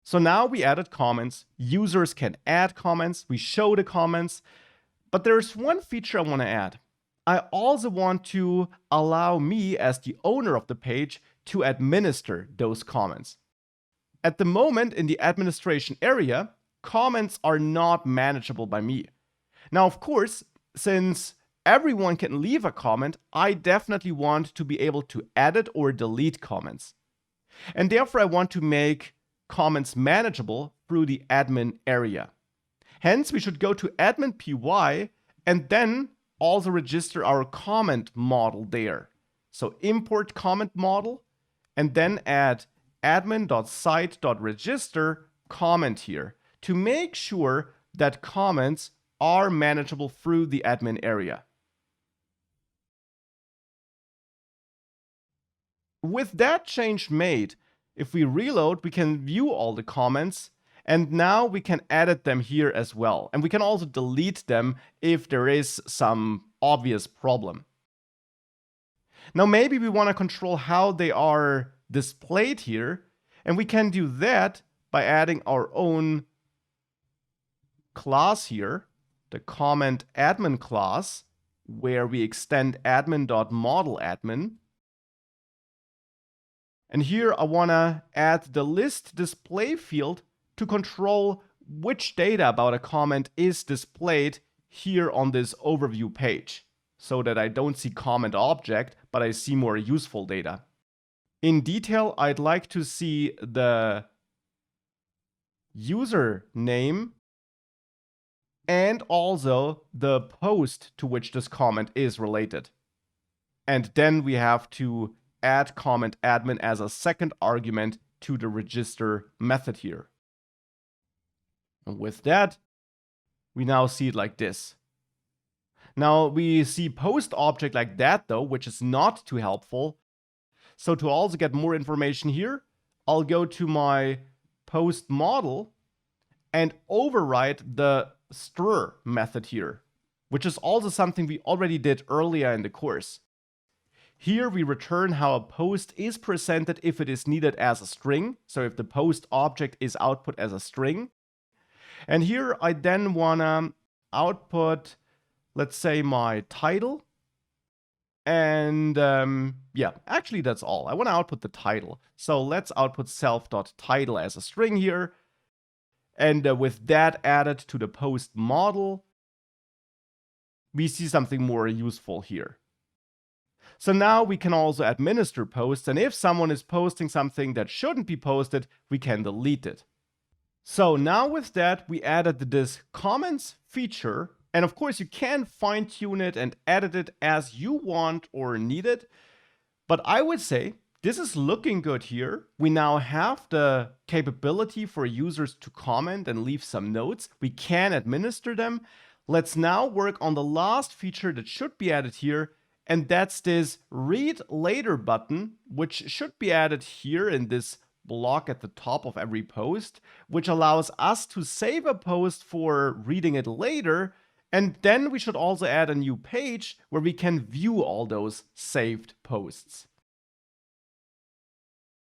So now we added comments. Users can add comments. We show the comments. But there's one feature I want to add. I also want to allow me as the owner of the page to administer those comments. At the moment in the administration area, comments are not manageable by me. Now, of course, since everyone can leave a comment, I definitely want to be able to edit or delete comments. And therefore, I want to make comments manageable through the admin area. Hence, we should go to admin.py and then also register our comment model there. So import comment model and then add admin.site.register comment here to make sure that comments are manageable through the admin area. With that change made, if we reload, we can view all the comments, and now we can edit them here as well. And we can also delete them if there is some obvious problem. Now maybe we want to control how they are displayed here, and we can do that by adding our own class here, the CommentAdmin class, where we extend admin.modelAdmin. And here I want to add the list display field to control which data about a comment is displayed here on this overview page, so that I don't see comment object, but I see more useful data. In detail, I'd like to see the user name and also the post to which this comment is related. And then we have to add CommentAdmin as a second argument to the register method here. And with that, we now see it like this. Now we see post object like that though, which is not too helpful. So to also get more information here, I'll go to my post model and override the stir method here, which is also something we already did earlier in the course. Here we return how a post is presented if it is needed as a string. So if the post object is output as a string. And here I then wanna output, let's say, my title. And yeah, actually that's all. I wanna output the title. So let's output self.title as a string here. And with that added to the post model, we see something more useful here. So now we can also administer posts, and if someone is posting something that shouldn't be posted, we can delete it. So now with that, we added this comments feature, and of course you can fine-tune it and edit it as you want or need it. But I would say this is looking good here. We now have the capability for users to comment and leave some notes. We can administer them. Let's now work on the last feature that should be added here, and that's this read later button, which should be added here in this block at the top of every post, which allows us to save a post for reading it later. And then we should also add a new page where we can view all those saved posts.